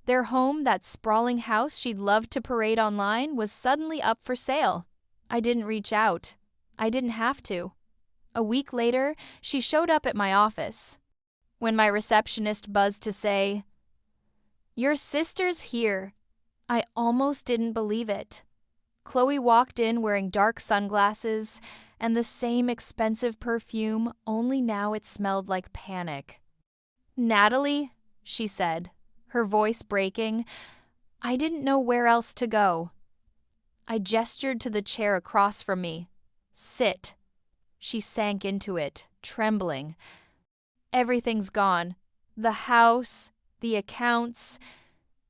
Speaker 1: Their home, that sprawling house she'd loved to parade online, was suddenly up for sale. I didn't reach out. I didn't have to. A week later, she showed up at my office. When my receptionist buzzed to say, "Your sister's here," I almost didn't believe it. Chloe walked in wearing dark sunglasses and the same expensive perfume, only now it smelled like panic. "Natalie," she said, her voice breaking, I didn't know where else to go. I gestured to the chair across from me. "Sit." She sank into it, trembling. "Everything's gone. The house, the accounts.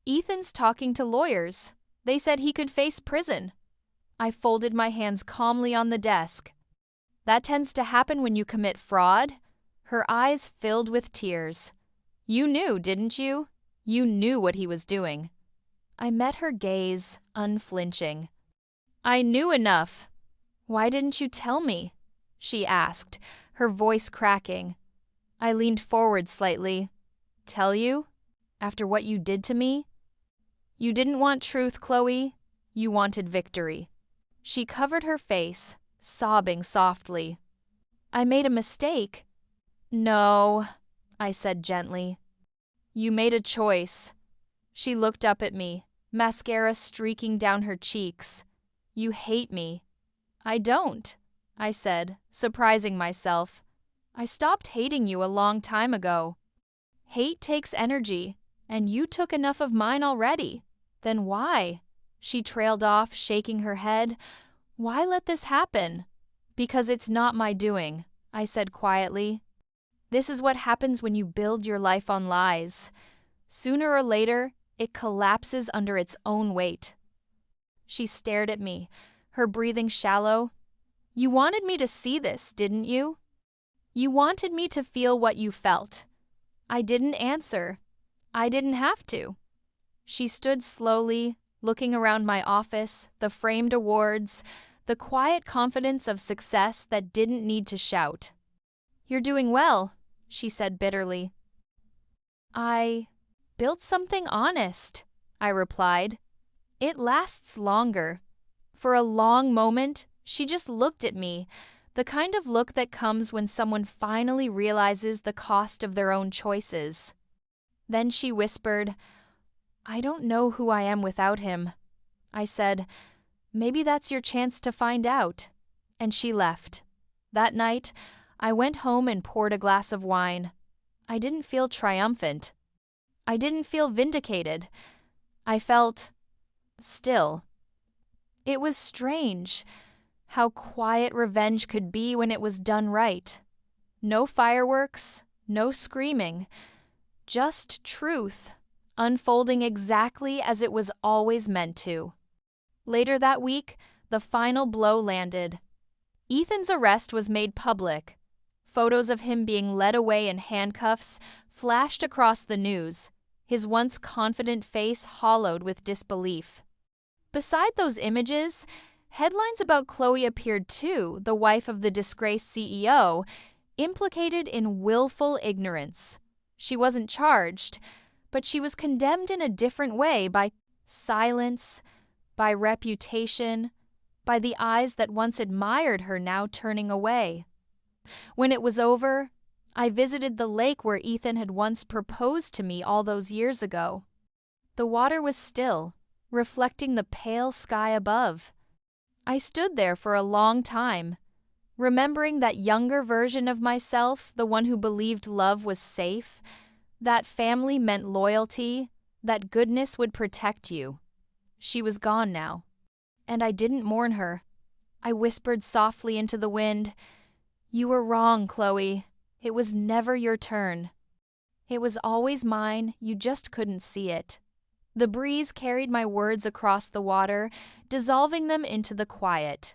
Speaker 1: Ethan's talking to lawyers. They said he could face prison." I folded my hands calmly on the desk. "That tends to happen when you commit fraud." Her eyes filled with tears. "You knew, didn't you? You knew what he was doing." I met her gaze, unflinching. "I knew enough." "Why didn't you tell me?" she asked, her voice cracking. I leaned forward slightly. "Tell you? After what you did to me?" "You didn't want truth, Chloe. You wanted victory." She covered her face, sobbing softly. "I made a mistake." "No," I said gently. "You made a choice." She looked up at me, mascara streaking down her cheeks. "You hate me." "I don't," I said, surprising myself. "I stopped hating you a long time ago." "Hate takes energy, and you took enough of mine already. Then why?" She trailed off, shaking her head. "Why let this happen?" "Because it's not my doing," I said quietly. "This is what happens when you build your life on lies. Sooner or later, it collapses under its own weight." She stared at me, her breathing shallow. You wanted me to see this, didn't you? You wanted me to feel what you felt. I didn't answer. I didn't have to. She stood slowly, looking around my office, the framed awards, the quiet confidence of success that didn't need to shout. You're doing well, she said bitterly. I built something honest, I replied. It lasts longer. For a long moment, she just looked at me, the kind of look that comes when someone finally realizes the cost of their own choices. Then she whispered, I don't know who I am without him. I said, maybe that's your chance to find out. And she left. That night, I went home and poured a glass of wine. I didn't feel triumphant. I didn't feel vindicated. I felt still. It was strange how quiet revenge could be when it was done right. No fireworks, no screaming, just truth, unfolding exactly as it was always meant to. Later that week, the final blow landed. Ethan's arrest was made public. Photos of him being led away in handcuffs flashed across the news, his once confident face hollowed with disbelief. Beside those images, headlines about Chloe appeared too, the wife of the disgraced CEO, implicated in willful ignorance. She wasn't charged, but she was condemned in a different way by silence, by reputation, by the eyes that once admired her now turning away. When it was over, I visited the lake where Ethan had once proposed to me all those years ago. The water was still, reflecting the pale sky above. I stood there for a long time, remembering that younger version of myself, the one who believed love was safe, that family meant loyalty, that goodness would protect you. She was gone now, and I didn't mourn her. I whispered softly into the wind, You were wrong, Chloe. It was never your turn. It was always mine, you just couldn't see it. The breeze carried my words across the water, dissolving them into the quiet.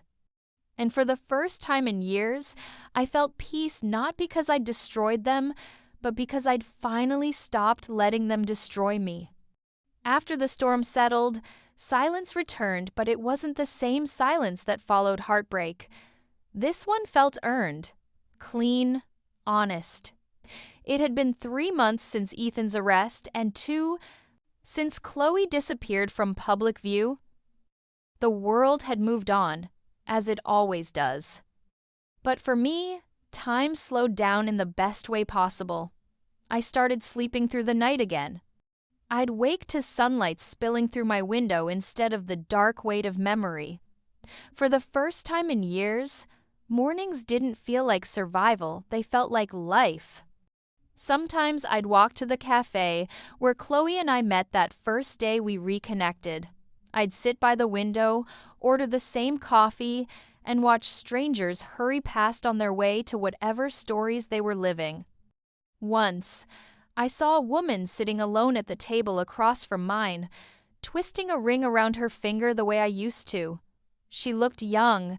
Speaker 1: And for the first time in years, I felt peace not because I'd destroyed them, but because I'd finally stopped letting them destroy me. After the storm settled, silence returned, but it wasn't the same silence that followed heartbreak. This one felt earned, clean, honest. It had been 3 months since Ethan's arrest and 2 since Chloe disappeared from public view. The world had moved on, as it always does. But for me, time slowed down in the best way possible. I started sleeping through the night again. I'd wake to sunlight spilling through my window instead of the dark weight of memory. For the first time in years, mornings didn't feel like survival, they felt like life. Sometimes I'd walk to the cafe where Chloe and I met that first day we reconnected. I'd sit by the window, order the same coffee, and watch strangers hurry past on their way to whatever stories they were living. Once, I saw a woman sitting alone at the table across from mine, twisting a ring around her finger the way I used to. She looked young,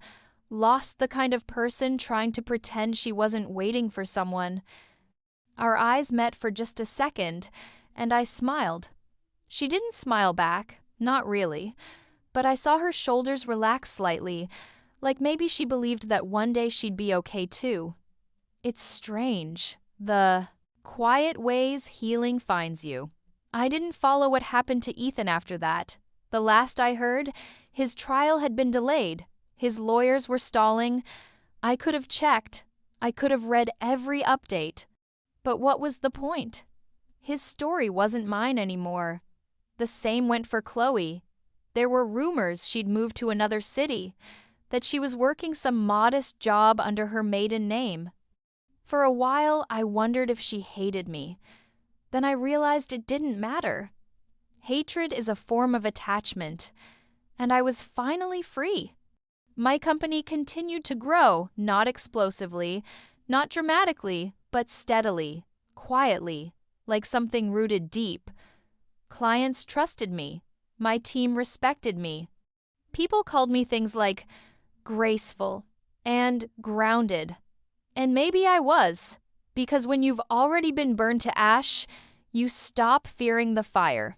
Speaker 1: lost the kind of person trying to pretend she wasn't waiting for someone. Our eyes met for just a second, and I smiled. She didn't smile back, not really, but I saw her shoulders relax slightly, like maybe she believed that one day she'd be okay too. It's strange, the quiet ways healing finds you. I didn't follow what happened to Ethan after that. The last I heard, his trial had been delayed. His lawyers were stalling. I could have checked. I could have read every update. But what was the point? His story wasn't mine anymore. The same went for Chloe. There were rumors she'd moved to another city, that she was working some modest job under her maiden name. For a while, I wondered if she hated me. Then I realized it didn't matter. Hatred is a form of attachment, and I was finally free. My company continued to grow, not explosively, not dramatically, but steadily, quietly, like something rooted deep. Clients trusted me. My team respected me. People called me things like graceful and grounded. And maybe I was, because when you've already been burned to ash, you stop fearing the fire.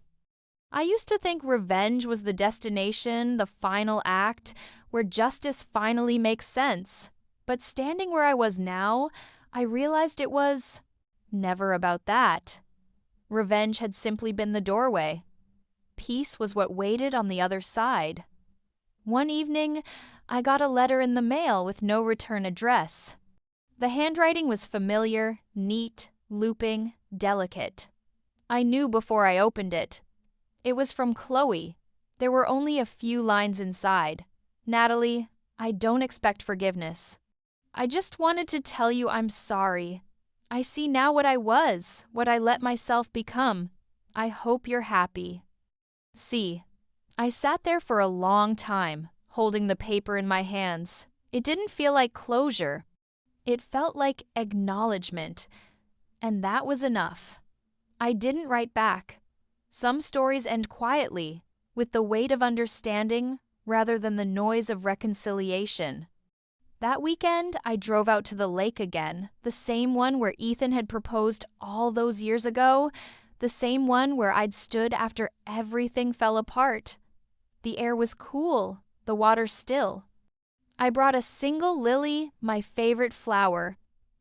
Speaker 1: I used to think revenge was the destination, the final act, where justice finally makes sense. But standing where I was now, I realized it was never about that. Revenge had simply been the doorway. Peace was what waited on the other side. One evening, I got a letter in the mail with no return address. The handwriting was familiar, neat, looping, delicate. I knew before I opened it. It was from Chloe. There were only a few lines inside. Natalie, I don't expect forgiveness. I just wanted to tell you I'm sorry. I see now what I was, what I let myself become. I hope you're happy. See, I sat there for a long time, holding the paper in my hands. It didn't feel like closure. It felt like acknowledgement. And that was enough. I didn't write back. Some stories end quietly, with the weight of understanding rather than the noise of reconciliation. That weekend, I drove out to the lake again, the same one where Ethan had proposed all those years ago, the same one where I'd stood after everything fell apart. The air was cool, the water still. I brought a single lily, my favorite flower,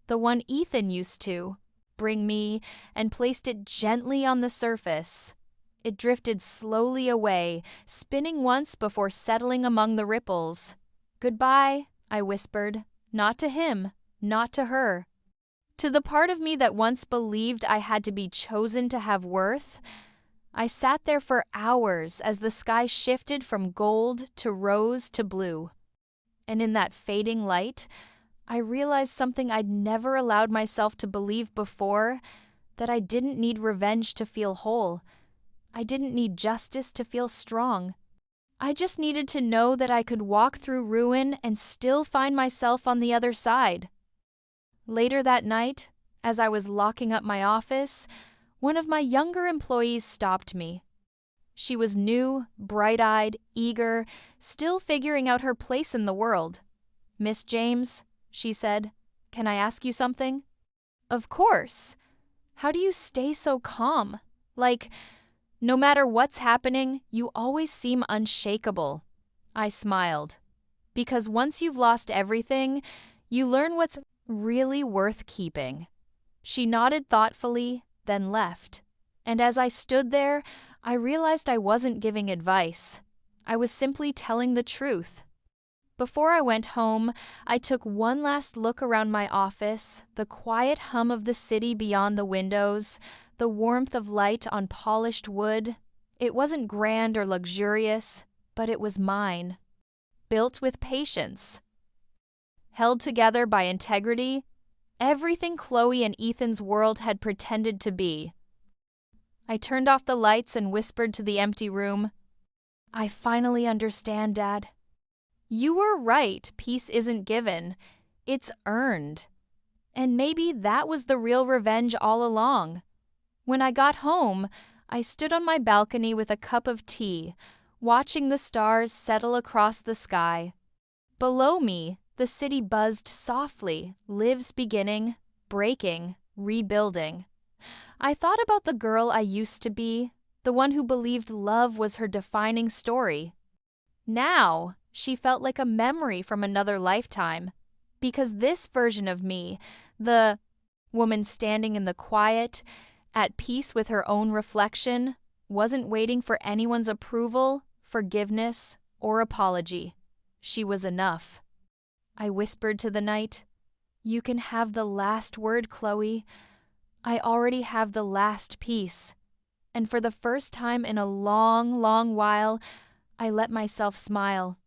Speaker 1: the one Ethan used to bring me, and placed it gently on the surface. It drifted slowly away, spinning once before settling among the ripples. Goodbye, I whispered, not to him, not to her. To the part of me that once believed I had to be chosen to have worth, I sat there for hours as the sky shifted from gold to rose to blue. And in that fading light, I realized something I'd never allowed myself to believe before, that I didn't need revenge to feel whole. I didn't need justice to feel strong. I just needed to know that I could walk through ruin and still find myself on the other side. Later that night, as I was locking up my office, one of my younger employees stopped me. She was new, bright-eyed, eager, still figuring out her place in the world. "Miss James," she said, "can I ask you something?" "Of course. How do you stay so calm? Like, no matter what's happening, you always seem unshakable." I smiled. Because once you've lost everything, you learn what's really worth keeping. She nodded thoughtfully, then left. And as I stood there, I realized I wasn't giving advice. I was simply telling the truth. Before I went home, I took one last look around my office, the quiet hum of the city beyond the windows, the warmth of light on polished wood. It wasn't grand or luxurious, but it was mine. Built with patience. Held together by integrity, everything Chloe and Ethan's world had pretended to be. I turned off the lights and whispered to the empty room, "I finally understand, Dad. You were right, peace isn't given, it's earned." And maybe that was the real revenge all along. When I got home, I stood on my balcony with a cup of tea, watching the stars settle across the sky. Below me, the city buzzed softly, lives beginning, breaking, rebuilding. I thought about the girl I used to be, the one who believed love was her defining story. Now, she felt like a memory from another lifetime, because this version of me, the woman standing in the quiet, at peace with her own reflection, wasn't waiting for anyone's approval, forgiveness, or apology. She was enough. I whispered to the night, "You can have the last word, Chloe. I already have the last piece." And for the first time in a long, long while, I let myself smile.